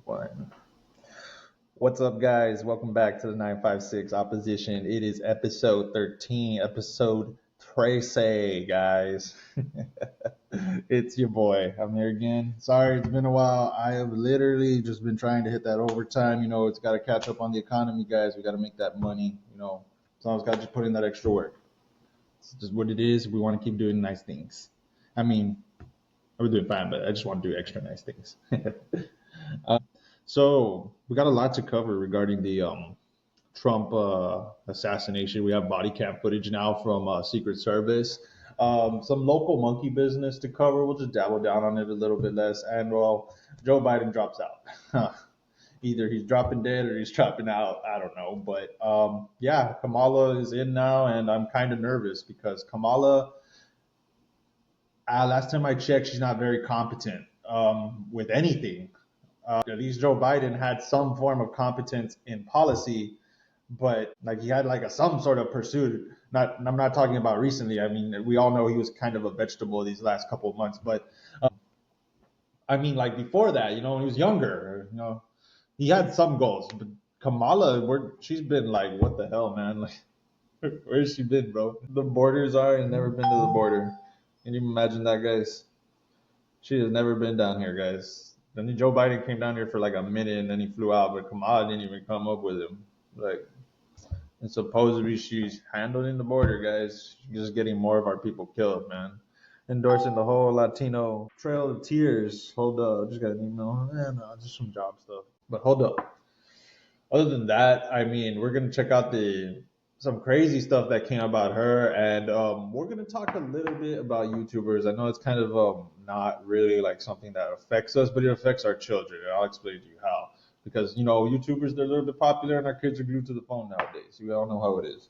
One. What's up, guys? Welcome back to the 956 Opposition. It is episode 13, episode 13, guys. It's your boy. I'm here again. Sorry, it's been a while. I have literally just been trying to hit that overtime. It's got to catch up on the economy, guys. We got to make that money. Someone's got to just put in that extra work. It's just what it is. We want to keep doing nice things. I mean, we're doing fine, but I just want to do extra nice things. So we got a lot to cover regarding the Trump assassination. We have body cam footage now from Secret Service. Some local monkey business to cover. We'll just dabble down on it a little bit less. And well, Joe Biden drops out. Either he's dropping dead or he's dropping out. I don't know. But yeah, Kamala is in now, and I'm kind of nervous because Kamala, last time I checked, she's not very competent with anything. At least Joe Biden had some form of competence in policy, but like he had like some sort of pursuit. I'm not talking about recently. I mean, we all know he was kind of a vegetable these last couple of months, but I mean, like before that, when he was younger, he had some goals. But Kamala, she's been like, what the hell, man? Like, where's she been, bro? The borders are and never been to the border. Can you imagine that, guys? She has never been down here, guys. Then Joe Biden came down here for like a minute and then he flew out, but Kamala didn't even come up with him. Like, and supposedly she's handling the border, guys. She's just getting more of our people killed, man. Endorsing the whole Latino Trail of Tears. Hold up, just got an email. No, just some job stuff. But hold up. Other than that, I mean, we're gonna check out some crazy stuff that came about her, and we're gonna talk a little bit about YouTubers. I know it's kind of not really like something that affects us, but it affects our children, and I'll explain to you how. Because YouTubers, they're a little bit popular, and our kids are glued to the phone nowadays. We all know how it is.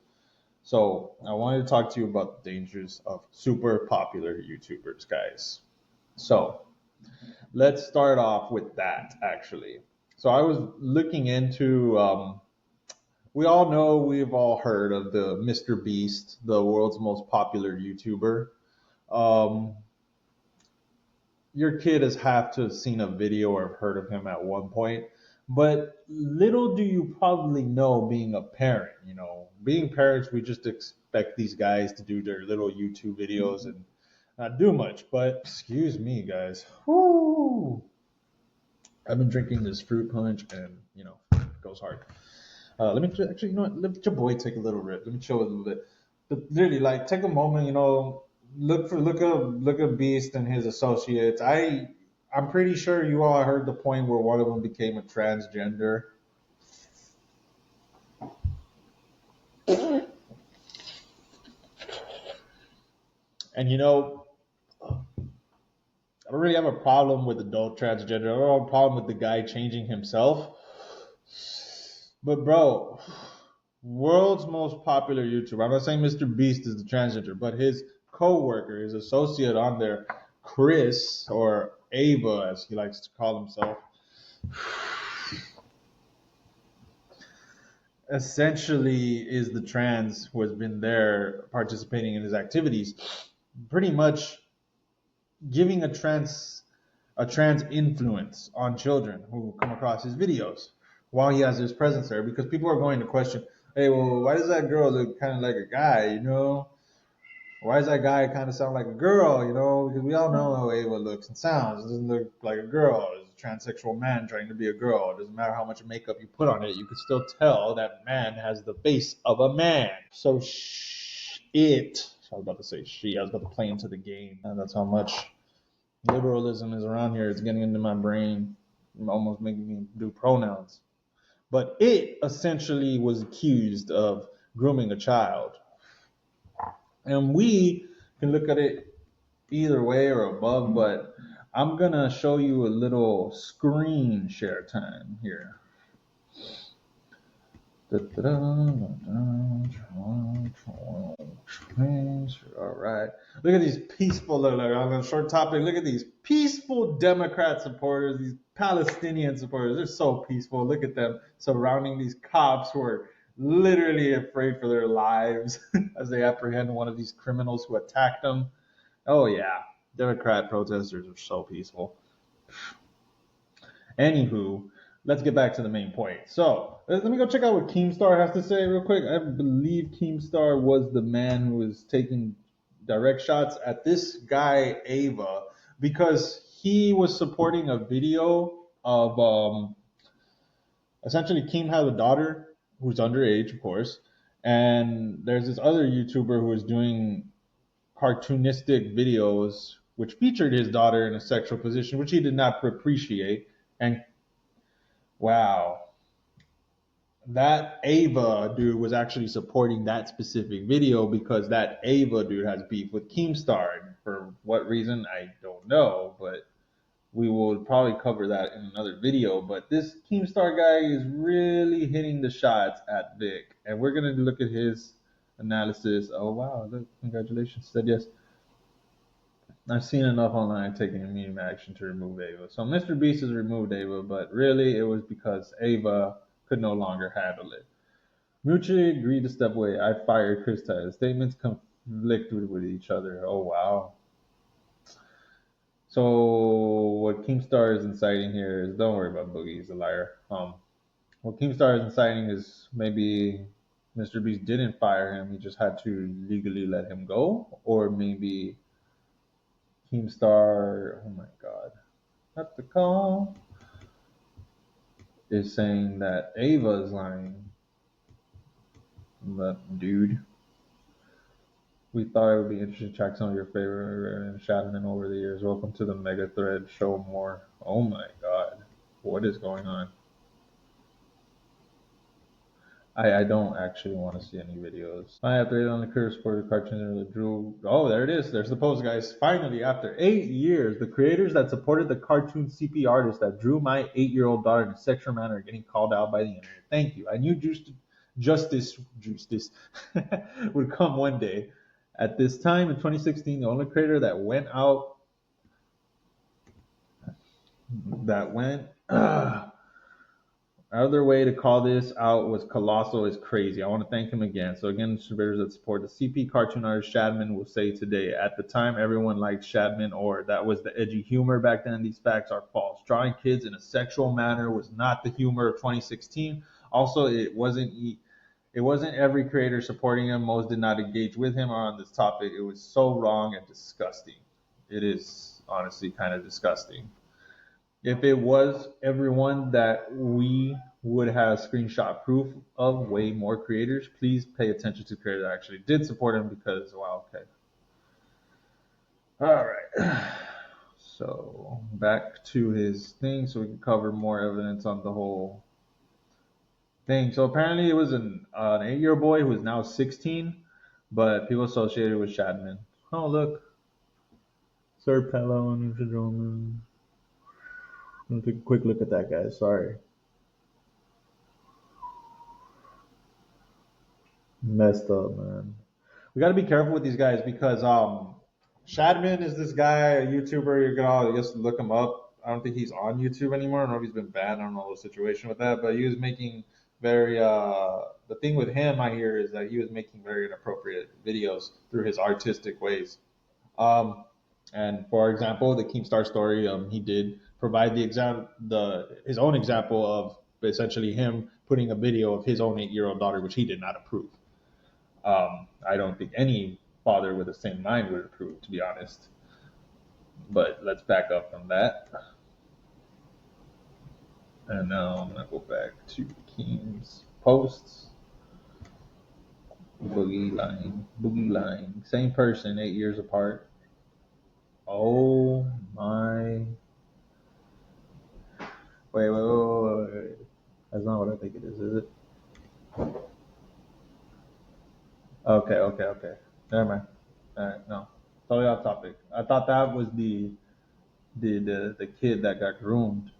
So I wanted to talk to you about the dangers of super popular YouTubers, guys. So let's start off with that, actually. So I was looking into we all know, we've all heard of the Mr. Beast, the world's most popular YouTuber. Um, your kid has have to have seen a video or heard of him at one point. But little do you probably know, being a parent, being parents, we just expect these guys to do their little YouTube videos and not do much. But excuse me, guys. Whoo! I've been drinking this fruit punch and, it goes hard. Let me actually, let your boy take a little rip. Let me show it a little bit. But literally, like, take a moment, look at Beast and his associates. I'm pretty sure you all heard the point where one of them became a transgender. And I don't really have a problem with adult transgender. I don't have a problem with the guy changing himself. But bro, world's most popular YouTuber. I'm not saying Mr. Beast is the transgender, but his co-worker, his associate on there, Chris, or Ava as he likes to call himself, essentially is the trans who has been there participating in his activities, pretty much giving a trans influence on children who come across his videos while he has his presence there, because people are going to question, hey, well, why does that girl look kind of like a guy, why does that guy kind of sound like a girl, because we all know how Ava looks and sounds. It doesn't look like a girl. It's a transsexual man trying to be a girl. It doesn't matter how much makeup you put on it, you can still tell that man has the face of a man. So I was about to say I was about to play into the game, and that's how much liberalism is around here. It's getting into my brain, almost making me do pronouns. But it essentially was accused of grooming a child. And we can look at it either way or above, but I'm going to show you a little screen share time here. All right. Look at these peaceful, on a short topic, look at these peaceful Democrat supporters, these Palestinian supporters. They're so peaceful. Look at them surrounding these cops who are literally afraid for their lives as they apprehend one of these criminals who attacked them. Oh, yeah. Democrat protesters are so peaceful. Anywho, let's get back to the main point. So let me go check out what Keemstar has to say real quick. I believe Keemstar was the man who was taking direct shots at this guy Ava because he was supporting a video of essentially Keem had a daughter who's underage, of course, and there's this other YouTuber who was doing cartoonistic videos which featured his daughter in a sexual position, which he did not appreciate. And wow, that Ava dude was actually supporting that specific video because that Ava dude has beef with Keemstar. For what reason, I don't know, but we will probably cover that in another video. But this Keemstar guy is really hitting the shots at Vic, and we're gonna look at his analysis. Oh wow, look, congratulations, said yes. I've seen enough online taking immediate action to remove Ava. So Mr. Beast has removed Ava, but really it was because Ava could no longer handle it. Mutually agreed to step away. I fired Chris Tyler. Statements conflicted with each other. Oh wow. So what Keemstar is inciting here is don't worry about Boogie, he's a liar. What Keemstar is inciting is maybe Mr. Beast didn't fire him, he just had to legally let him go, or maybe Keemstar, oh my god, not the call, is saying that Ava is lying. But dude, we thought it would be interesting to track some of your favorite Shadman over the years. Welcome to the Mega Thread. Show more. Oh my god, what is going on? I don't actually want to see any videos. I updated on the Curse for the cartoon that drew. Oh, there it is. There's the post, guys. Finally, after 8 years, the creators that supported the cartoon CP artist that drew my 8-year-old daughter in a sexual manner are getting called out by the internet. Thank you. I knew justice would come one day. At this time in 2016, the only creator that went out of their way to call this out was Colossal is crazy. I want to thank him again. So again, distributors that support the CP cartoon artist Shadman will say today, at the time everyone liked Shadman, or that was the edgy humor back then. These facts are false. Drawing kids in a sexual manner was not the humor of 2016. Also, it wasn't every creator supporting him. Most did not engage with him on this topic. It was so wrong and disgusting. It is honestly kind of disgusting. If it was everyone that we would have screenshot proof of way more creators, please pay attention to creators that actually did support him because, wow, okay. All right. So back to his thing so we can cover more evidence on the whole thing. So apparently it was an 8-year-old boy who is now 16, but people associated with Shadman. Oh, look. Sir Pello and Ninja I'm gonna take a quick look at that, guys. Sorry. Messed up, man. We got to be careful with these guys because Shadman is this guy, a YouTuber. You're gonna, I guess, look him up. I don't think he's on YouTube anymore. I don't know if he's been banned. I don't know the situation with that, but he was making very. The thing with him, I hear, is that he was making very inappropriate videos through his artistic ways. And for example, the Keemstar story, he did provide his own example of essentially him putting a video of his own 8-year-old daughter, which he did not approve. I don't think any father with a sane mind would approve, to be honest. But let's back up from that. And now I'm gonna go back to Keem's posts. Boogie line, same person, 8 years apart. Oh my. Wait. That's not what I think it is it? Okay. Never mind. Alright, no. Totally off topic. I thought that was the kid that got groomed.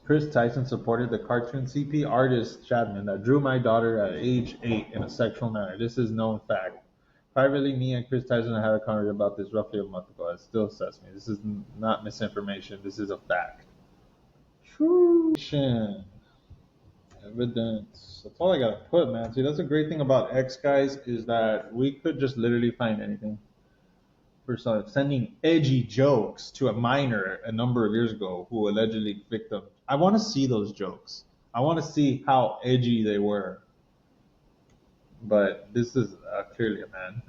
Chris Tyson supported the cartoon CP artist Shadman that drew my daughter at age 8 in a sexual manner. This is known fact. Privately, me and Chris Tyson had a conversation about this roughly a month ago. It still upsets me. This is not misinformation. This is a fact. True. Evidence. That's all I gotta put, man. See, that's a great thing about X, guys, is that we could just literally find anything. for sending edgy jokes to a minor a number of years ago who allegedly victim. I want to see those jokes. I want to see how edgy they were. But this is clearly a man.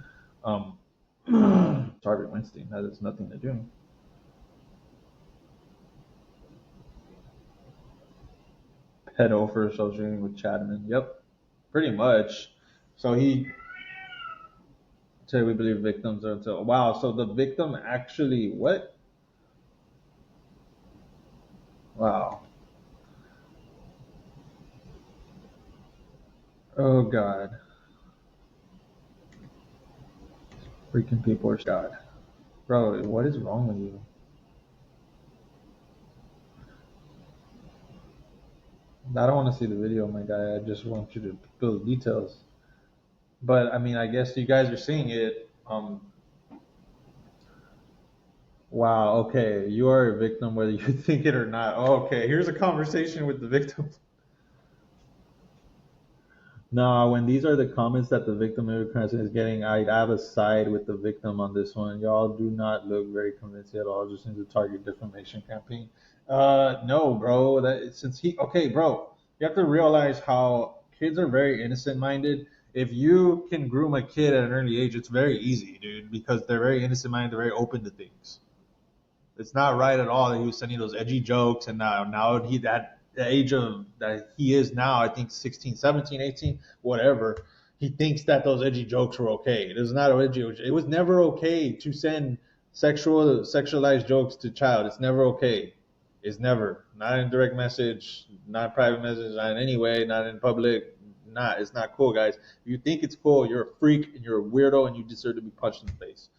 Harvey Weinstein. That has nothing to do. Pedo for associating with Chadman. Yep, pretty much. So he said we believe victims are until wow. So the victim actually what? Wow. Oh God. Freaking people are God. Bro, what is wrong with you? I don't want to see the video, my guy. I just want you to fill the details. But I mean, I guess you guys are seeing it. Wow. Okay, you are a victim whether you think it or not. Okay, here's a conversation with the victim. No, when these are the comments that the victim is getting, I have a side with the victim on this one. Y'all do not look very convincing at all. Just into target defamation campaign. No, bro. That since he okay, bro. You have to realize how kids are very innocent minded. If you can groom a kid at an early age, it's very easy, dude, because they're very innocent minded. They're very open to things. It's not right at all that he was sending those edgy jokes, and now he that the age of that he is now, I think 16, 17, 18, whatever, he thinks that those edgy jokes were okay. It was not edgy. It was never okay to send sexualized jokes to child. It's never okay. It's never. Not in direct message, not private message, not in any way, not in public. Not. It's not cool, guys. If you think it's cool, you're a freak and you're a weirdo and you deserve to be punched in the face.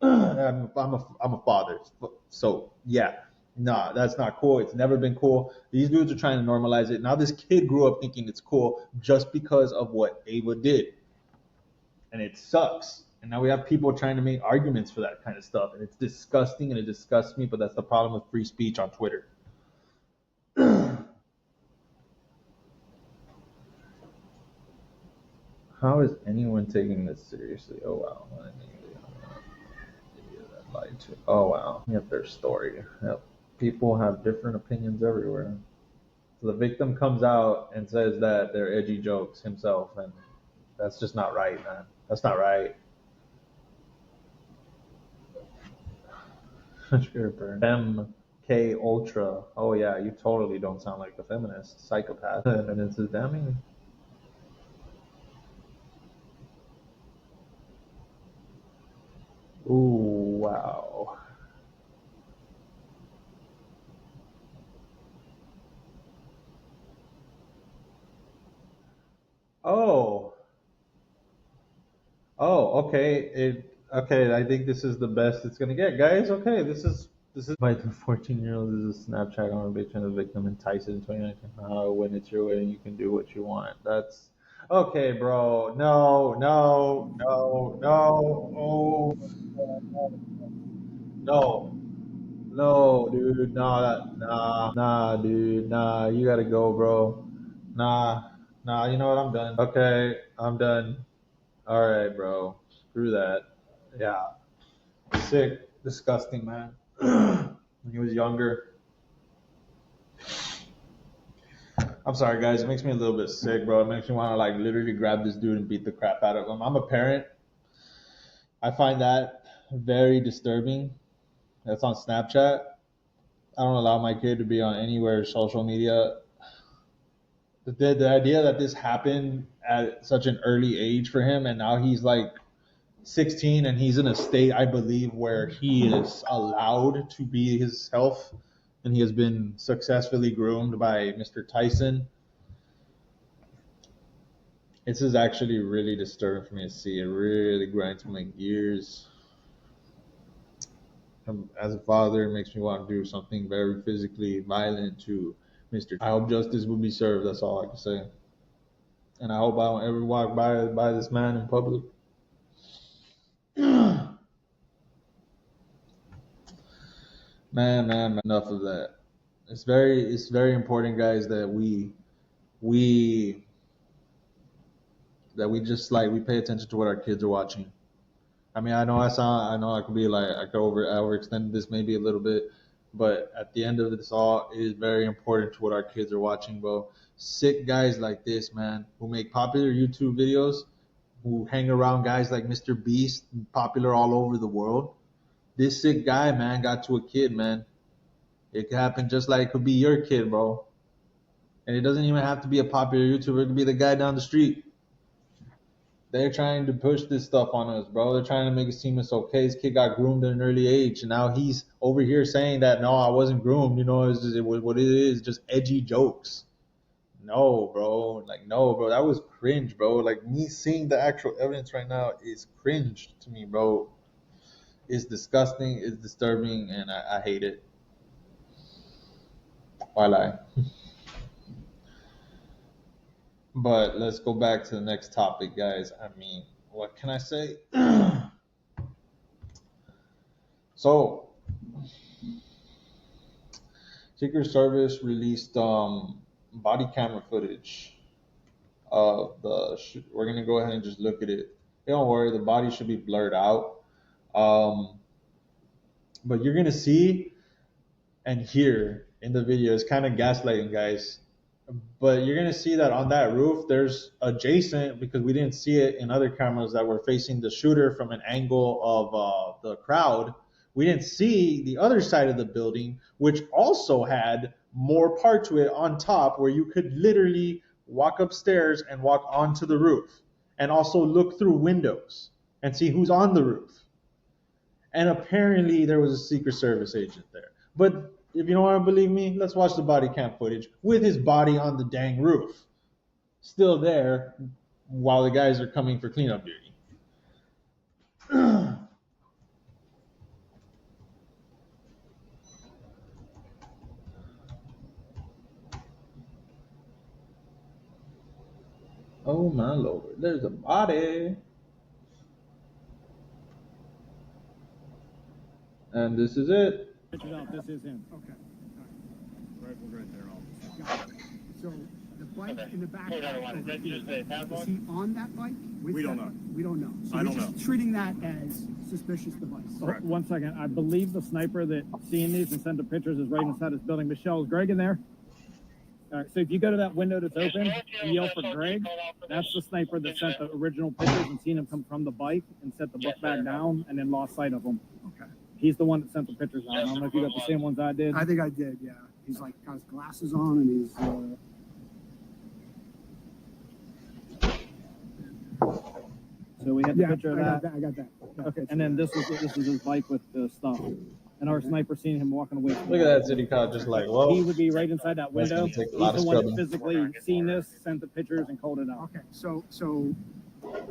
I'm a father, so yeah, nah, that's not cool. It's never been cool. These dudes are trying to normalize it. Now this kid grew up thinking it's cool just because of what Ava did, and it sucks. And now we have people trying to make arguments for that kind of stuff, and it's disgusting, and it disgusts me. But that's the problem with free speech on Twitter. How is anyone taking this seriously? Oh wow. Lied to. Oh wow. Yep, their story. Yep. People have different opinions everywhere. So the victim comes out and says that they're edgy jokes himself, and that's just not right, man. That's not right. MK Ultra. Oh yeah, you totally don't sound like a feminist, psychopath. Evidence is damning. Ooh, wow. Oh, okay. Okay. I think this is the best it's gonna get, guys. Okay, this is by the 14-year-old is a Snapchat on a bitch and a victim in Tyson in 2019. When it's your way, you can do what you want. That's okay, bro. No, no, no, no. Oh, no, no, dude. Nah, dude. Nah, you gotta go, bro. Nah, nah. You know what? I'm done. Okay, I'm done. All right, bro. Screw that. Yeah. Sick. Disgusting, man. When he was younger. I'm sorry, guys. It makes me a little bit sick, bro. It makes me want to like literally grab this dude and beat the crap out of him. I'm a parent. I find that very disturbing. That's on Snapchat. I don't allow my kid to be on anywhere social media. The idea that this happened at such an early age for him, and now he's like 16 and he's in a state, I believe, where he is allowed to be his self, and he has been successfully groomed by Mr. Tyson. This is actually really disturbing for me to see. It really grinds my gears. As a father, it makes me want to do something very physically violent to Mr. I hope justice will be served. That's all I can say. And I hope I don't ever walk by this man in public. Man, enough of that. It's very important, guys, that we just like we pay attention to what our kids are watching. I mean, I know I could be like, I overextend this maybe a little bit, but at the end of this all, it is very important to what our kids are watching, bro. Sick guys like this, man, who make popular YouTube videos, who hang around guys like Mr. Beast, popular all over the world. This sick guy, man, got to a kid, man. It could happen just like it could be your kid, bro. And it doesn't even have to be a popular YouTuber. It could be the guy down the street. They're trying to push this stuff on us, bro. They're trying to make it seem it's okay. His kid got groomed at an early age, and now he's over here saying that no, I wasn't groomed. You know, what it is, just edgy jokes. No, bro. Like, no, bro. That was cringe, bro. Like, me seeing the actual evidence right now is cringe to me, bro. It's disgusting. It's disturbing, and I hate it. Why lie? But let's go back to the next topic, guys. I mean, what can I say? So, Secret Service released body camera footage of the. We're gonna go ahead and just look at it. Don't worry, the body should be blurred out. But you're gonna see and hear in the video. It's kind of gaslighting, guys. But you're gonna see that on that roof, there's adjacent, because we didn't see it in other cameras that were facing the shooter from an angle of the crowd. We didn't see the other side of the building, which also had more part to it on top, where you could literally walk upstairs and walk onto the roof, and also look through windows and see who's on the roof. And apparently there was a Secret Service agent there. But if you don't want to believe me, let's watch the body cam footage with his body on the dang roof, still there, while the guys are coming for cleanup duty. Oh my lord, there's a body. And this is it. This is him. Okay. Rifle's right there. Got it. So the bike in the back. Is he on that bike? We don't know. We don't know. So I don't just know. treating that as suspicious device. Correct. 1 second. I believe the sniper that seeing these and sent the pictures is right inside this building. Michelle, is Greg in there? All right. So if you go to that window that's open and yell for Greg, that's the sniper that sent the original pictures and seen him come from the bike and set the book back down and then lost sight of him. Okay. He's the one that sent the pictures out. I don't know if you got the same ones I did. I think I did. Yeah. He's like got his glasses on and he's. So we had the picture of that. I got that. Okay. And then this was his bike with the stuff. And our sniper seen him walking away from Look at that city cop, just like, whoa. He would be right inside that That's window. gonna take He's a lot the of one that scrubbing. physically seen this, sent the pictures, and called it out. Okay. So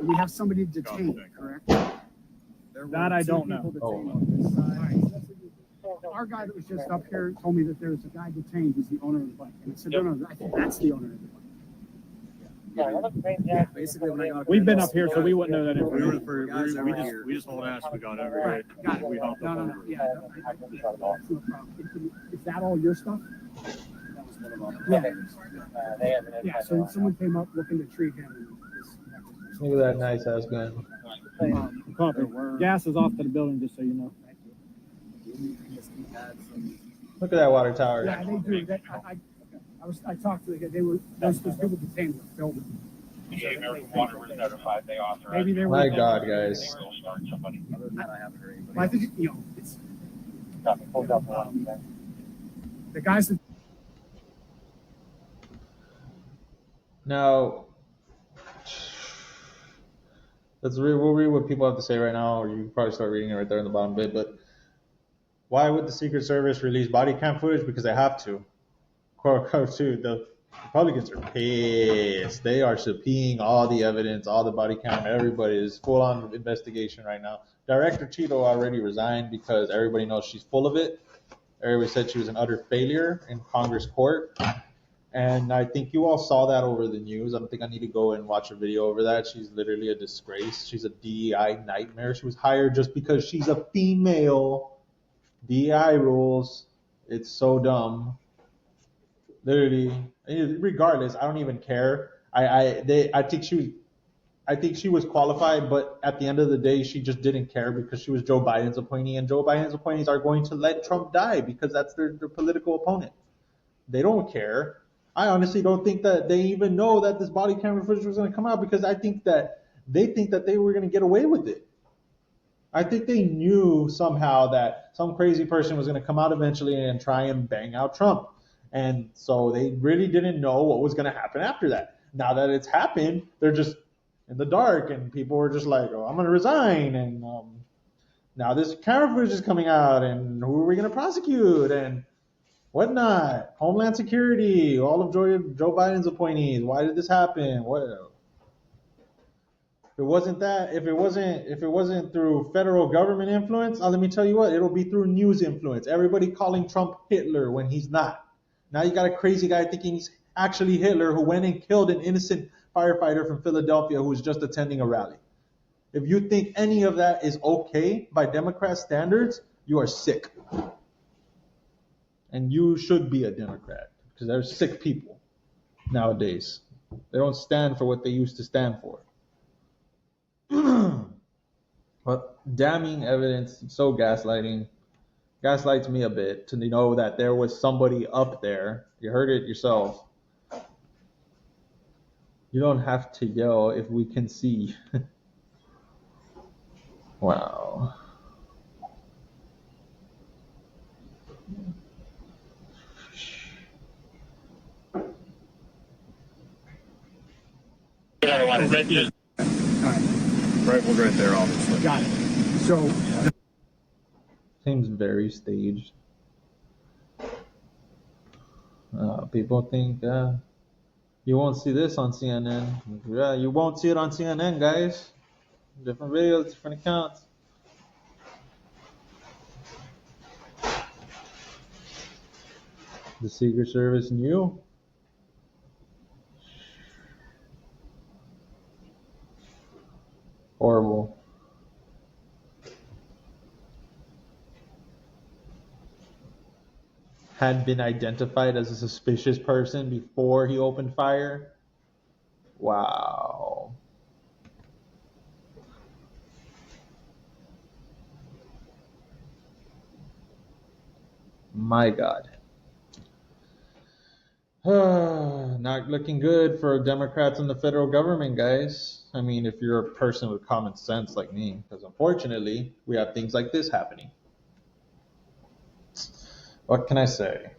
we have somebody detained, correct? That I don't know. Our guy that was just up here told me that there's a guy detained who's the owner of the bike. And I said, no, I think that's the owner of the bike. Basically, when I got We've been up here, so we wouldn't know that We information. we just hauled ass. We got over Right, it. got it. We hopped No, up no, on no, it. yeah. That's no problem. Is that all your stuff? that was one of them. Yeah. Yeah, so someone came up looking to treat him. And this, Look at that nice ass gun. Copy. Gas is off to the building, just so you know. Look at that water tower. yeah, they do. I talked to the guy. They were those people detained were filming. The American Water was notified. They authorized. Maybe they were. My God, guys. They'll start somebody. Other than that, I haven't heard anybody. Well, I think it's Pulled up one. the guys that. Now, we'll read what people have to say right now, or you can probably start reading it right there in the bottom bit. But why would the Secret Service release body cam footage? Because they have to. Quote, the Republicans are pissed. They are subpoenaing all the evidence, all the body cam. Everybody is full on investigation right now. Director Cheeto already resigned because everybody knows she's full of it. Everybody said she was an utter failure in Congress court. And I think you all saw that over the news. I don't think I need to go and watch a video over that. She's literally a disgrace. She's a DEI nightmare. She was hired just because she's a female. DEI rules. It's so dumb. Literally, regardless, I don't even care. I think I think she was qualified, but at the end of the day, she just didn't care because she was Joe Biden's appointee, and Joe Biden's appointees are going to let Trump die because that's their political opponent. They don't care. I honestly don't think that they even know that this body camera footage was going to come out, because I think that they were going to get away with it. I think they knew somehow that some crazy person was going to come out eventually and try and bang out Trump. And so they really didn't know what was going to happen after that. Now that it's happened, they're just in the dark, and people were just like, oh, I'm going to resign. And now this camera footage is coming out, and who are we going to prosecute and whatnot? Homeland Security, all of Joe Biden's appointees. Why did this happen? What? If it wasn't through federal government influence, let me tell you what, it'll be through news influence. Everybody calling Trump Hitler when he's not. Now you got a crazy guy thinking he's actually Hitler, who went and killed an innocent firefighter from Philadelphia who was just attending a rally. If you think any of that is okay by Democrat standards, you are sick. And you should be a Democrat, because they're sick people nowadays. They don't stand for what they used to stand for. But damning evidence, so gaslights me a bit to know that there was somebody up there. You heard it yourself. You don't have to yell if we can see. Wow. Rifle right there, obviously. Got it. So, Seems very staged. People think you won't see this on CNN. Yeah, you won't see it on CNN, guys. Different videos, different accounts. The Secret Service knew. Horrible. Had been identified as a suspicious person before he opened fire. Wow. My God. Not looking good for Democrats in the federal government, guys. I mean, if you're a person with common sense like me, because unfortunately, we have things like this happening. What can I say?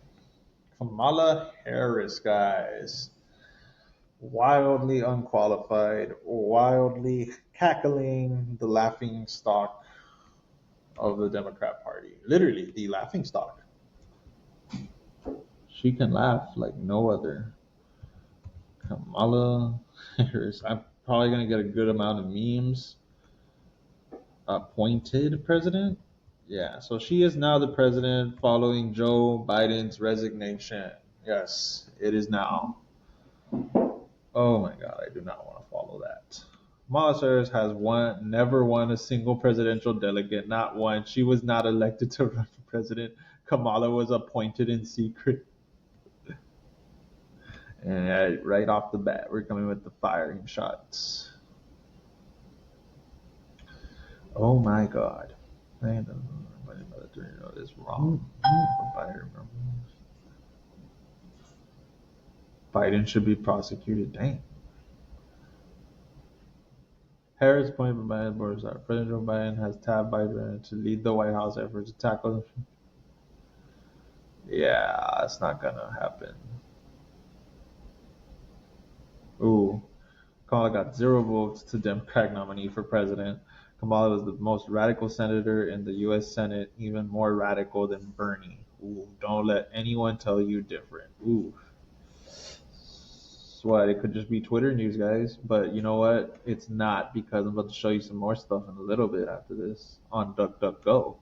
Kamala Harris, guys. Wildly unqualified, wildly cackling, the laughing stock of the Democrat Party. Literally, the laughing stock. She can laugh like no other. Kamala Harris. I'm probably going to get a good amount of memes. Appointed president? Yeah, so she is now the president following Joe Biden's resignation. Yes, it is now. Oh my God, I do not want to follow that. Kamala Harris has never won a single presidential delegate, not one. She was not elected to run for president. Kamala was appointed in secret. And right off the bat, we're coming with the firing shots. Oh my God. Is wrong. Biden should be prosecuted. Dang. Harris appointed by Biden board. President Joe Biden has tapped Biden to lead the White House efforts to tackle. Yeah, that's not gonna happen. Ooh, Kamala got 0 votes to Democratic nominee for president. Kamala was the most radical senator in the U.S. Senate, even more radical than Bernie. Ooh, don't let anyone tell you different. Ooh. That's what, it could just be Twitter news, guys. But you know what? It's not, because I'm about to show you some more stuff in a little bit after this on DuckDuckGo.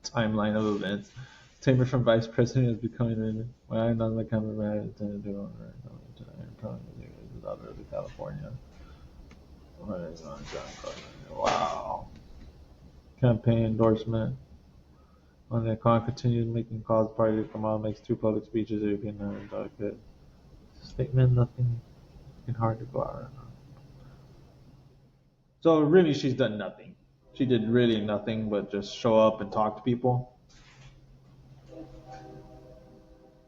Timeline of events. Tamer from vice president is becoming on the cameraman attended to California. Wow. Campaign endorsement. When the con continues making calls, party Kamala makes 2 public speeches. You can Statement, nothing hard to go out. So really, she's done nothing. She did really nothing but just show up and talk to people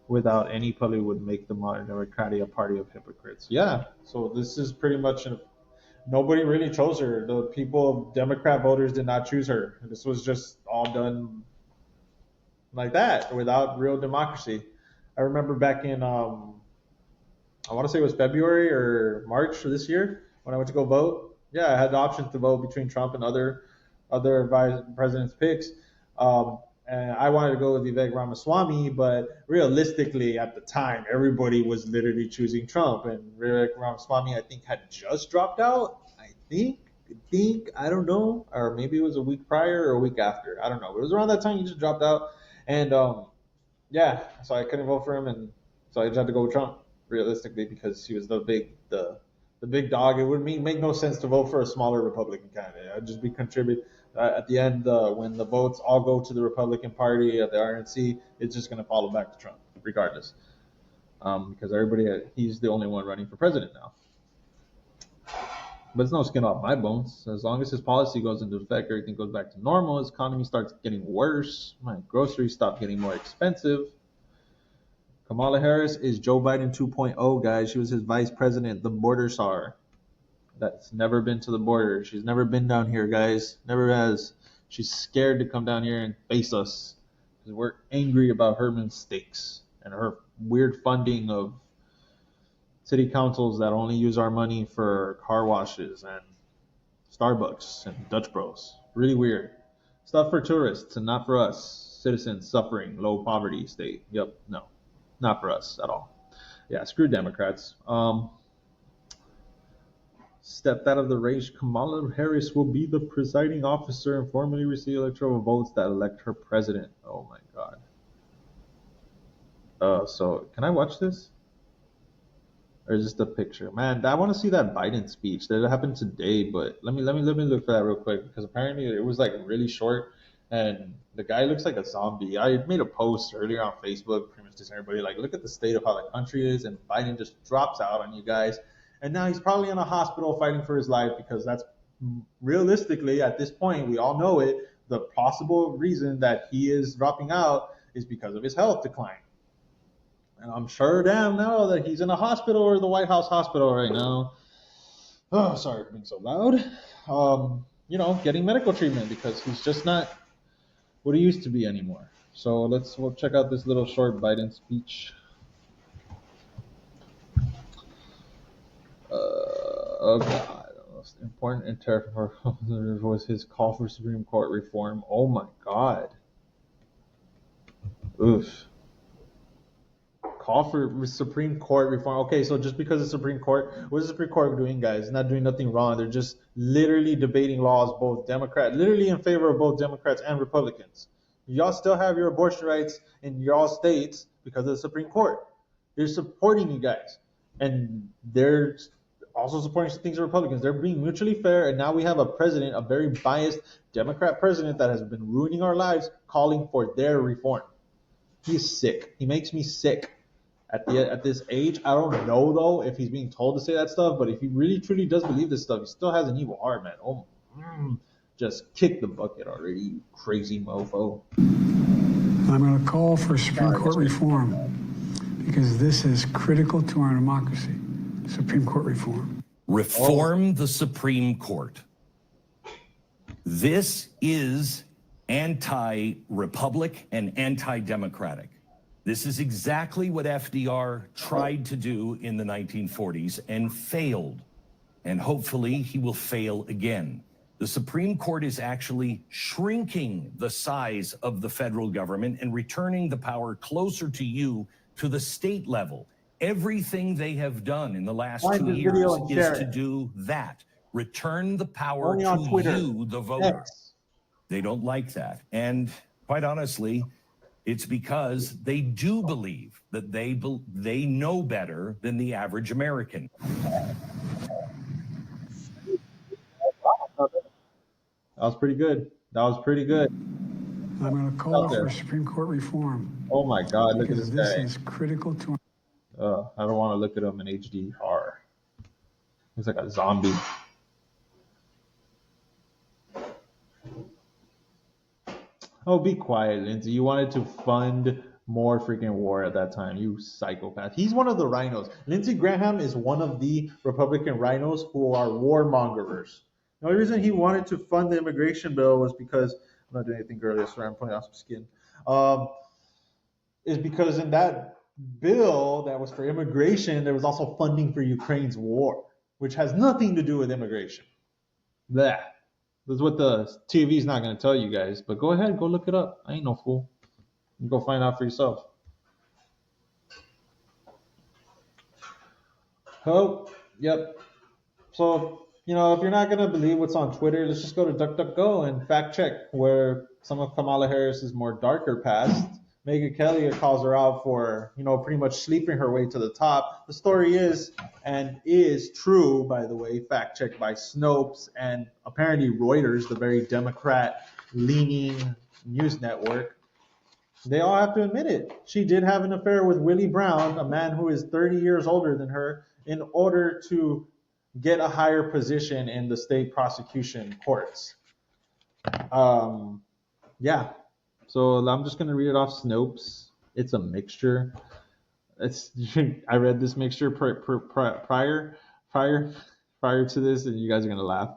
without any public would make the modern Democratic a party of hypocrites. Yeah. So this is pretty much nobody really chose her. The people, Democrat voters, did not choose her. This was just all done like that without real democracy. I remember back in I want to say it was February or March of this year when I went to go vote. Yeah, I had the option to vote between Trump and other vice president's picks. And I wanted to go with Vivek Ramaswamy, but realistically at the time, everybody was literally choosing Trump. And Vivek Ramaswamy, I think, had just dropped out. I think, I don't know. Or maybe it was a week prior or a week after. I don't know. It was around that time he just dropped out. And yeah, so I couldn't vote for him. And so I just had to go with Trump, realistically, because he was the big dog. It would make no sense to vote for a smaller Republican candidate. I'd just be contribute at the end when the votes all go to the Republican Party at the RNC. It's just going to follow back to Trump, regardless, because he's the only one running for president now. But it's no skin off my bones. As long as his policy goes into effect, everything goes back to normal. His economy starts getting worse. My groceries stop getting more expensive. Kamala Harris is Joe Biden 2.0, guys. She was his vice president, the border czar. That's never been to the border. She's never been down here, guys. Never has. She's scared to come down here and face us because we're angry about her mistakes and her weird funding of city councils that only use our money for car washes and Starbucks and Dutch Bros. Really weird. Stuff for tourists and not for us, citizens suffering low poverty state. Yep, no. Not for us at all. Yeah, screw Democrats. Stepped out of the race. Kamala Harris will be the presiding officer and formally receive electoral votes that elect her president. Oh my God. So can I watch this? Or is this the picture? Man, I want to see that Biden speech. That happened today, but let me look for that real quick because apparently it was like really short. And the guy looks like a zombie. I made a post earlier on Facebook, pretty much just everybody like, look at the state of how the country is, and Biden just drops out on you guys. And now he's probably in a hospital fighting for his life because that's realistically at this point, we all know it. The possible reason that he is dropping out is because of his health decline. And I'm sure damn now that he's in a hospital or the White House hospital right now. Oh, sorry for being so loud. Getting medical treatment because he's just not what he used to be anymore. So we'll check out this little short Biden speech. Oh God, the most important interpreter was his call for Supreme Court reform. Oh my God. Oof. Call for Supreme Court reform. Okay, so just because the Supreme Court, what is the Supreme Court doing, guys? Not doing nothing wrong. They're just literally debating laws, literally in favor of both Democrats and Republicans. Y'all still have your abortion rights in y'all states because of the Supreme Court. They're supporting you guys. And they're also supporting some things of Republicans. They're being mutually fair, and now we have a president, a very biased Democrat president that has been ruining our lives, calling for their reform. He's sick. He makes me sick. At this age, I don't know though if he's being told to say that stuff, but if he really truly does believe this stuff, he still has an evil heart, man. Just kick the bucket already, you crazy mofo. I'm going to call for Supreme Court reform because this is critical to our democracy. Supreme Court reform. Reform the Supreme Court. This is anti-republic and anti-democratic. This is exactly what FDR tried to do in the 1940s and failed. And hopefully he will fail again. The Supreme Court is actually shrinking the size of the federal government and returning the power closer to you, to the state level. Everything they have done in the last 2 years is to do that. Return the power to you, the voter. They don't like that. And quite honestly, it's because they do believe that they know better than the average American. That was pretty good. I'm going to call for Supreme Court reform. Oh my God, look at this guy. This is critical to I don't want to look at him in HDR. He's like a zombie. Oh, be quiet, Lindsay. You wanted to fund more freaking war at that time, you psychopath. He's one of the rhinos. Lindsey Graham is one of the Republican rhinos who are warmongers. The only reason he wanted to fund the immigration bill was because, I'm not doing anything earlier, sorry, I'm putting on some skin. Is because in that bill that was for immigration, there was also funding for Ukraine's war, which has nothing to do with immigration. That. That's what the TV's not going to tell you guys. But go ahead, go look it up. I ain't no fool. You go find out for yourself. Oh, yep. So, you know, if you're not going to believe what's on Twitter, let's just go to DuckDuckGo and fact check where some of Kamala Harris's more darker past. Megyn Kelly calls her out for, you know, pretty much sleeping her way to the top. The story is, and is true, by the way, fact checked by Snopes and apparently Reuters, the very Democrat-leaning news network. They all have to admit it. She did have an affair with Willie Brown, a man who is 30 years older than her, in order to get a higher position in the state prosecution courts. Yeah. So I'm just gonna read it off Snopes. It's a mixture. I read this mixture prior to this, and you guys are gonna laugh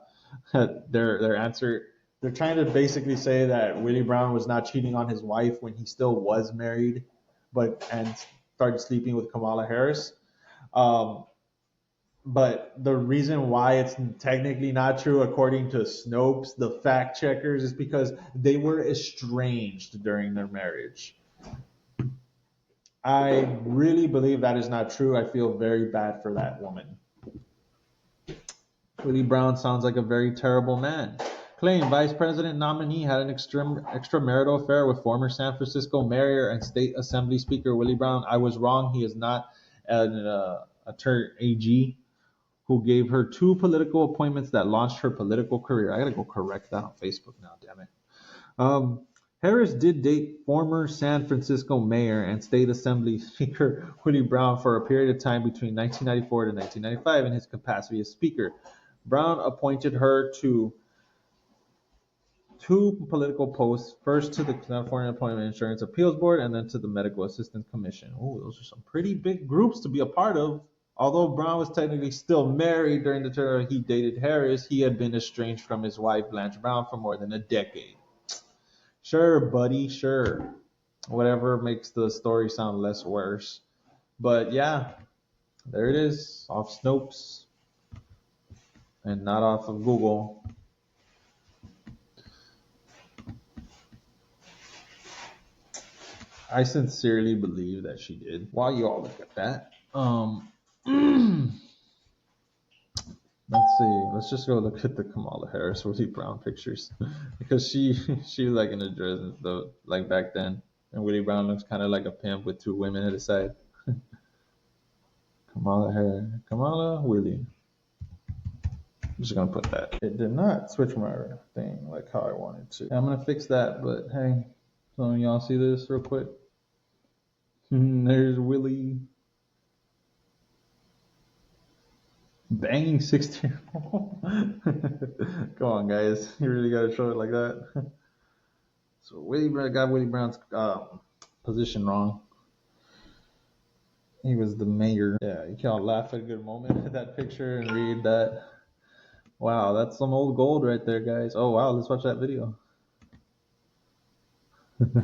at their answer. They're trying to basically say that Willie Brown was not cheating on his wife when he still was married, and started sleeping with Kamala Harris. But the reason why it's technically not true, according to Snopes, the fact checkers, is because they were estranged during their marriage. I really believe that is not true. I feel very bad for that woman. Willie Brown sounds like a very terrible man. Claim Vice President nominee had an extramarital affair with former San Francisco Mayor and State Assembly Speaker Willie Brown. I was wrong. He is not an attorney AG who gave her 2 political appointments that launched her political career. I gotta go correct that on Facebook now, damn it. Harris did date former San Francisco Mayor and State Assembly Speaker Willie Brown for a period of time between 1994 to 1995 in his capacity as Speaker. Brown appointed her to 2 political posts, first to the California Employment Insurance Appeals Board and then to the Medical Assistance Commission. Oh, those are some pretty big groups to be a part of. Although Brown was technically still married during the term he dated Harris, he had been estranged from his wife, Blanche Brown, for more than a decade. Sure, buddy, sure. Whatever makes the story sound less worse. But yeah, there it is, off Snopes and not off of Google. I sincerely believe that she did. While you all look at that, let's see. Let's just go look at the Kamala Harris Willie Brown pictures because she was like in a dress and stuff like back then, and Willie Brown looks kind of like a pimp with 2 women at his side. Kamala Willie. I'm just gonna put that. It did not switch my thing like how I wanted to. I'm gonna fix that, but hey, so y'all see this real quick. There's Willie. Banging 16-year-old. Come on, guys. You really got to show it like that. So Willie got Willie Brown's position wrong. He was the mayor. Yeah, you can't laugh at a good moment at that picture and read that. Wow, that's some old gold right there, guys. Oh, wow. Let's watch that video.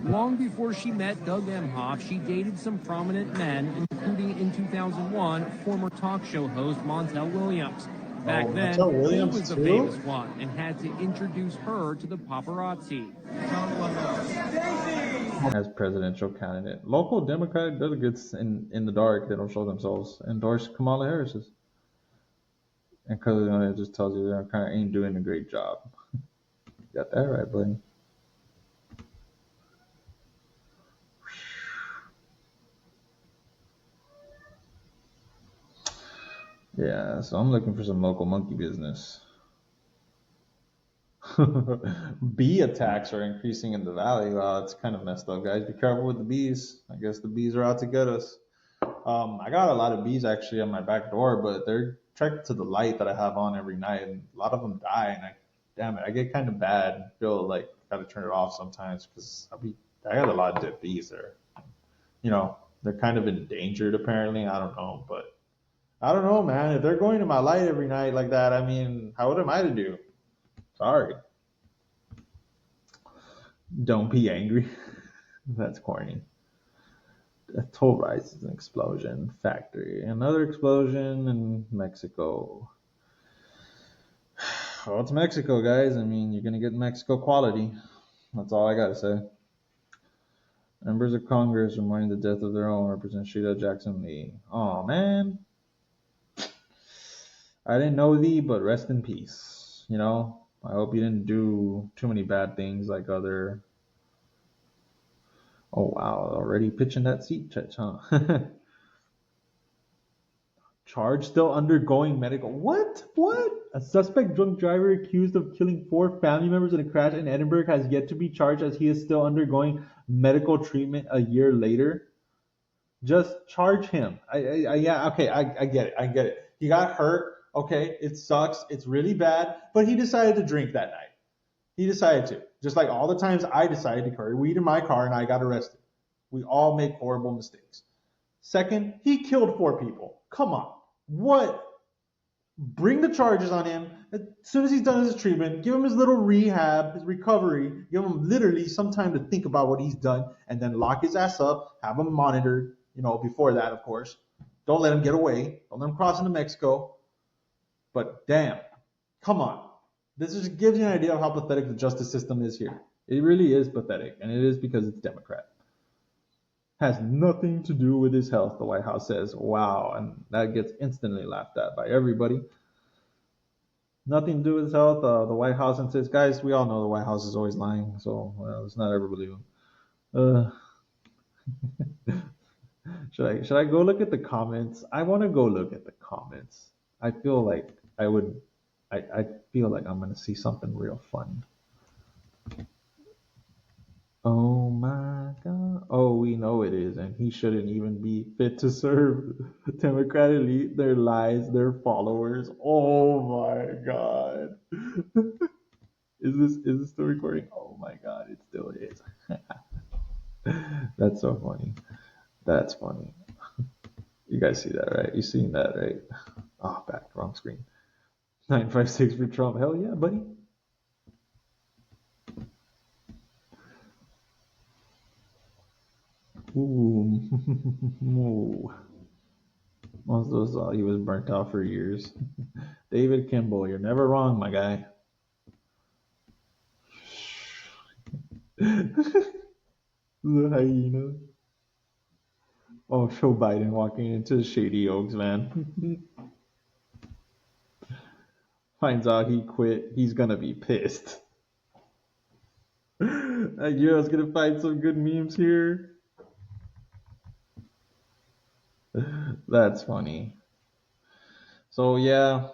Long before she met Doug Emhoff, she dated some prominent men, including in 2001, former talk show host Montel Williams. Back then, he was the famous one and had to introduce her to the paparazzi. As presidential candidate. Local Democratic delegates in the dark, they don't show themselves, endorse Kamala Harris's. And because it just tells you they kind of ain't doing a great job. Got that right, buddy. Yeah, so I'm looking for some local monkey business. Bee attacks are increasing in the valley. Wow, it's kind of messed up, guys. Be careful with the bees. I guess the bees are out to get us. I got a lot of bees actually on my back door, but they're attracted to the light that I have on every night, and a lot of them die. And damn it, I get kind of bad and feel like I gotta turn it off sometimes because I got a lot of dead bees there. You know, they're kind of endangered apparently. I don't know, but I don't know, man. If they're going to my light every night like that, I mean, what am I to do? Sorry. Don't be angry. That's corny. A toll rise is an explosion. Factory. Another explosion in Mexico. Well, it's Mexico, guys. I mean, you're going to get Mexico quality. That's all I got to say. Members of Congress are mourning the death of their own Representative Sheila Jackson Lee. Oh, man. I didn't know thee, but rest in peace. You know, I hope you didn't do too many bad things like other... Oh, wow. Already pitching that seat touch, huh? Charge still undergoing medical... What? A suspect drunk driver accused of killing 4 family members in a crash in Edinburgh has yet to be charged as he is still undergoing medical treatment a year later. Just charge him. Yeah, okay, I get it. He got hurt. Okay, it sucks. It's really bad. But he decided to drink that night. He decided to. Just like all the times I decided to carry weed in my car and I got arrested. We all make horrible mistakes. Second, he killed 4 people. Come on. What? Bring the charges on him. As soon as he's done his treatment, give him his little rehab, his recovery. Give him literally some time to think about what he's done and then lock his ass up, have him monitored, you know, before that, of course. Don't let him get away. Don't let him cross into Mexico. But damn, come on. This just gives you an idea of how pathetic the justice system is here. It really is pathetic, and it is because it's Democrat. Has nothing to do with his health, the White House says. Wow, and that gets instantly laughed at by everybody. Nothing to do with his health. The White House says, guys, we all know the White House is always lying, so let's not ever believe him. Should I go look at the comments? I want to go look at the comments. I feel like I feel like I'm going to see something real fun. Oh my God. Oh, we know it is, and he shouldn't even be fit to serve. Democrat elite, their lies, their followers. Oh my God. Is this still recording? Oh my God, it still is. That's so funny. That's funny. You guys see that, right? You seen that, right? Oh, back, wrong screen. 956 for Trump. Hell yeah, buddy. Ooh. Most of those thought he was burnt out for years. David Kimball, you're never wrong, my guy. The hyena. Oh, Joe Biden walking into Shady Oaks, man. Finds out he quit, he's gonna be pissed. I knew I was gonna find some good memes here. That's funny. So yeah,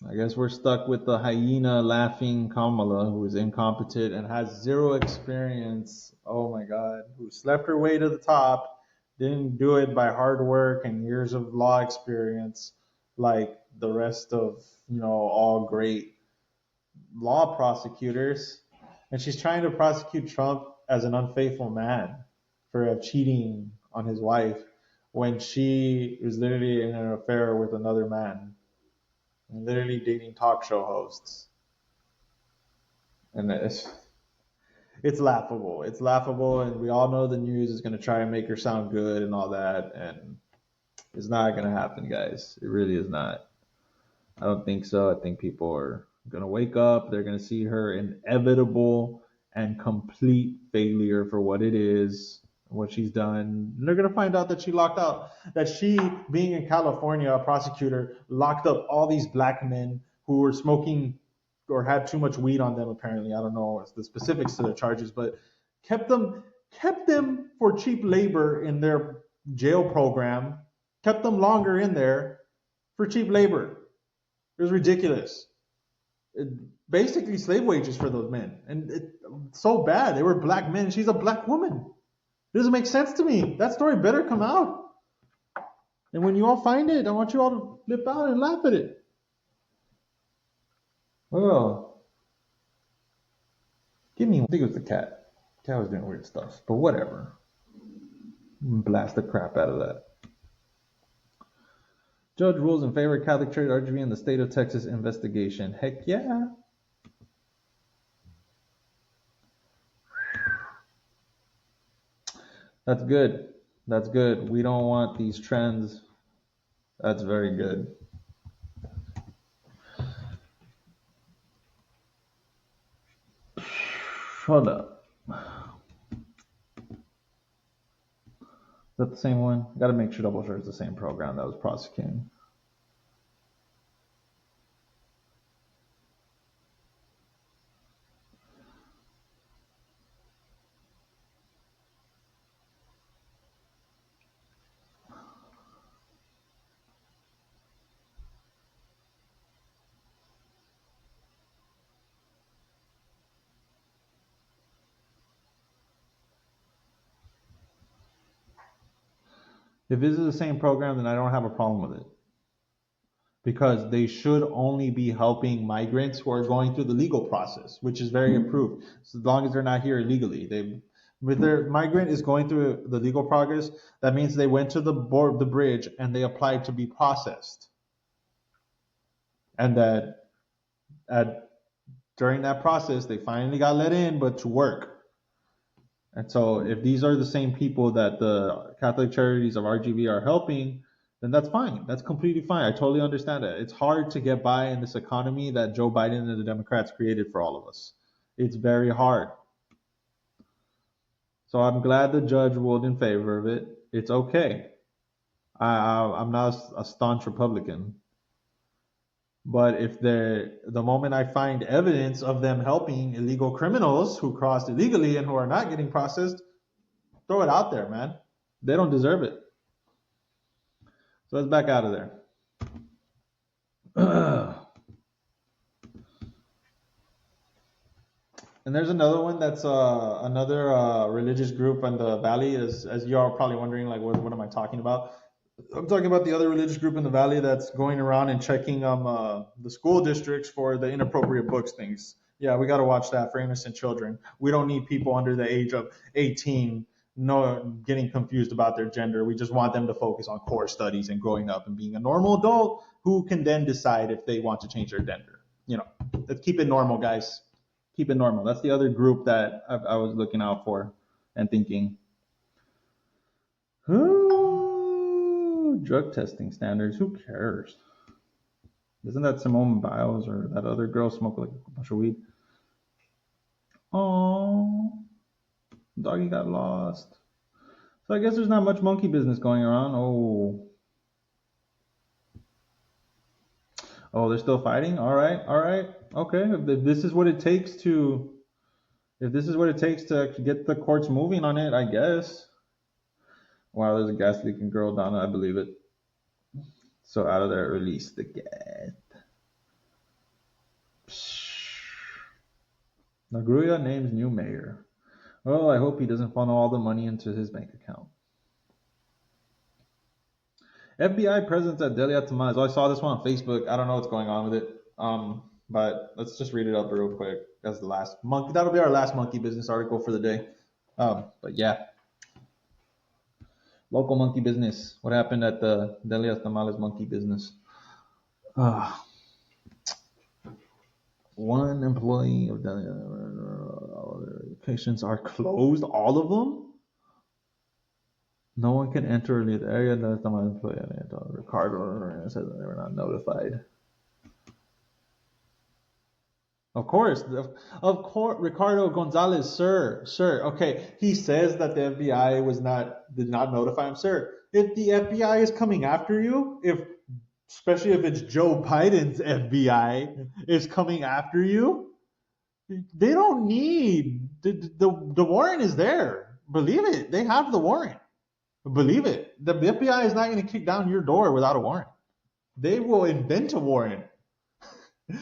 I guess we're stuck with the hyena laughing Kamala, who is incompetent and has zero experience. Oh my God, who slept her way to the top, didn't do it by hard work and years of law experience like the rest of, you know, all great law prosecutors. And she's trying to prosecute Trump as an unfaithful man for cheating on his wife when she is literally in an affair with another man and literally dating talk show hosts. And it's laughable. It's laughable, and we all know the news is going to try and make her sound good and all that, and it's not going to happen, guys. It really is not. I don't think so. I think people are going to wake up. They're going to see her inevitable and complete failure for what it is, what she's done. And they're going to find out that she locked out, that she, being in California, a prosecutor, locked up all these black men who were smoking or had too much weed on them, apparently. I don't know the specifics to the charges, but kept them for cheap labor in their jail program, kept them longer in there for cheap labor. It was ridiculous. Basically slave wages for those men. And it's so bad. They were black men. She's a black woman. It doesn't make sense to me. That story better come out. And when you all find it, I want you all to flip out and laugh at it. Well, give me. I think it was the cat. The cat was doing weird stuff, but whatever. Blast the crap out of that. Judge rules in favor of Catholic Church RGV in the state of Texas investigation. Heck yeah. That's good. That's good. We don't want these trends. That's very good. Hold up. Is that the same one? Got to make sure double sure it's the same program that was prosecuting. If this is the same program, then I don't have a problem with it. Because they should only be helping migrants who are going through the legal process, which is very approved. So as long as they're not here illegally. If their migrant is going through the legal progress, that means they went to the bridge and they applied to be processed. And that during that process, they finally got let in, but to work. And so if these are the same people that the Catholic Charities of RGV are helping, then that's fine. That's completely fine. I totally understand it. It's hard to get by in this economy that Joe Biden and the Democrats created for all of us. It's very hard. So I'm glad the judge ruled in favor of it. It's okay. I'm not a staunch Republican. But if the moment I find evidence of them helping illegal criminals who crossed illegally and who are not getting processed, throw it out there, man. They don't deserve it. So let's back out of there. And there's another one that's another religious group in the Valley. As you are probably wondering, like, what am I talking about? I'm talking about the other religious group in the Valley that's going around and checking the school districts for the inappropriate books things. Yeah, we got to watch that for innocent children. We don't need people under the age of 18 getting confused about their gender. We just want them to focus on core studies and growing up and being a normal adult who can then decide if they want to change their gender. You know, let's keep it normal, guys. Keep it normal. That's the other group that I was looking out for and thinking. Drug testing standards. Who cares? Isn't that Simone Biles or that other girl smoke like a bunch of weed? Oh, doggy got lost. So I guess there's not much monkey business going around. Oh, they're still fighting. All right. Okay. If this is what it takes to get the courts moving on it, I guess. Wow, there's a gas leaking girl down there. I believe it. So out of there, release the gas. Nagoya names new mayor. Oh, I hope he doesn't funnel all the money into his bank account. FBI presence at Delia Tamales. Oh, I saw this one on Facebook. I don't know what's going on with it. But let's just read it up real quick. That's the last monkey. That'll be our last monkey business article for the day. But yeah. Local monkey business. What happened at the Delia Tamales monkey business? One employee of Delia. All their locations are closed. All of them? No one can enter the area. That's not my employee. Ricardo said they were not notified. Of course, Ricardo Gonzalez, sir. Okay, he says that the FBI did not notify him, sir. If the FBI is coming after you, especially if it's Joe Biden's FBI is coming after you, they don't need the warrant is there. Believe it, they have the warrant. Believe it, the FBI is not going to kick down your door without a warrant. They will invent a warrant.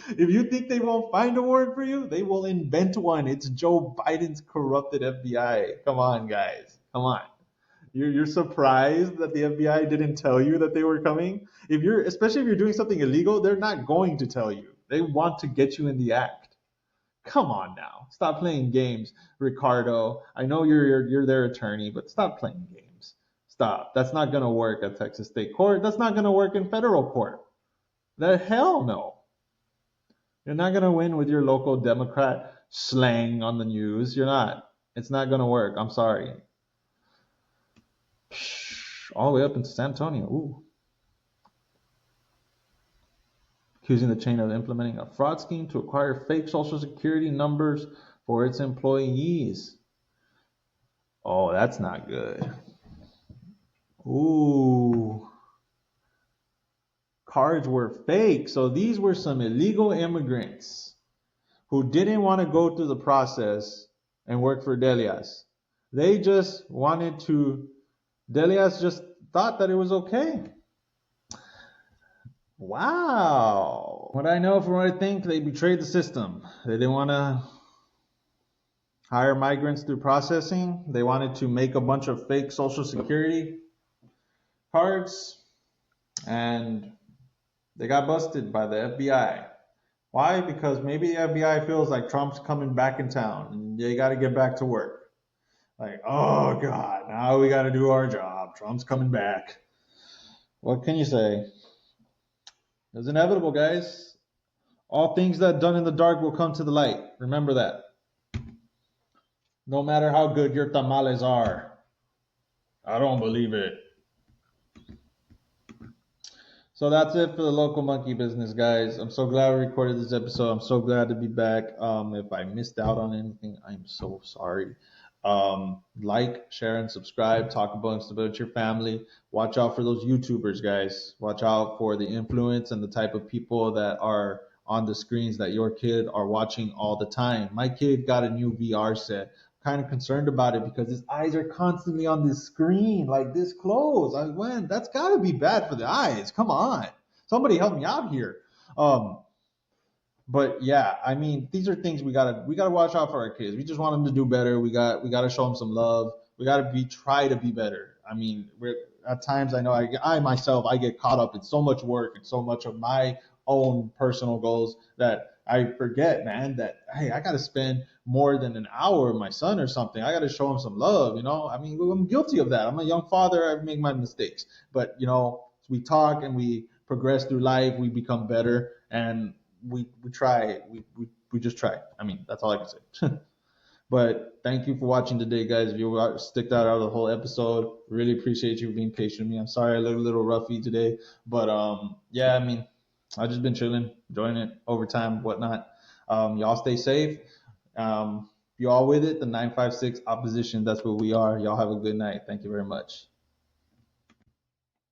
If you think they won't find a warrant for you, they will invent one. It's Joe Biden's corrupted FBI. Come on, guys. Come on. You're surprised that the FBI didn't tell you that they were coming? Especially if you're doing something illegal, they're not going to tell you. They want to get you in the act. Come on now. Stop playing games, Ricardo. I know you're their attorney, but stop playing games. Stop. That's not going to work at Texas State Court. That's not going to work in federal court. The hell no. You're not going to win with your local Democrat slang on the news. You're not. It's not going to work. I'm sorry. All the way up into San Antonio. Ooh. Accusing the chain of implementing a fraud scheme to acquire fake Social Security numbers for its employees. Oh, that's not good. Ooh. Cards were fake. So these were some illegal immigrants who didn't want to go through the process and work for Delias. They just wanted to, Delias just thought that it was okay. Wow. What I know from what I think, they betrayed the system. They didn't want to hire migrants through processing. They wanted to make a bunch of fake Social Security cards, and they got busted by the FBI. Why? Because maybe the FBI feels like Trump's coming back in town and they got to get back to work. Like, oh God, now we got to do our job. Trump's coming back. What can you say? It's inevitable, guys. All things that are done in the dark will come to the light. Remember that. No matter how good your tamales are. I don't believe it. So that's it for the local monkey business, guys. I'm so glad we recorded this episode. I'm so glad to be back. If I missed out on anything, I'm so sorry. Like, share, and subscribe. Talk about your family. Watch out for those YouTubers, guys. Watch out for the influence and the type of people that are on the screens that your kid are watching all the time. My kid got a new VR set. Kind of concerned about it because his eyes are constantly on this screen, like this close. I went, that's got to be bad for the eyes. Come on, somebody help me out here. But yeah, I mean, these are things we gotta watch out for our kids. We just want them to do better. We gotta show them some love. We gotta try to be better. I mean, at times I know I myself get caught up in so much work and so much of my own personal goals that I forget, man, that, hey, I got to spend more than an hour with my son or something. I got to show him some love, you know? I mean, I'm guilty of that. I'm a young father. I make my mistakes. But, you know, we talk and we progress through life. We become better and we try. We just try. I mean, that's all I can say. But thank you for watching today, guys. If you sticked out of the whole episode, really appreciate you being patient with me. I'm sorry I looked a little roughy today. But, yeah, I mean, I've just been chilling, enjoying it, overtime, whatnot. Y'all stay safe. You all with it? The 956 opposition, that's what we are. Y'all have a good night. Thank you very much.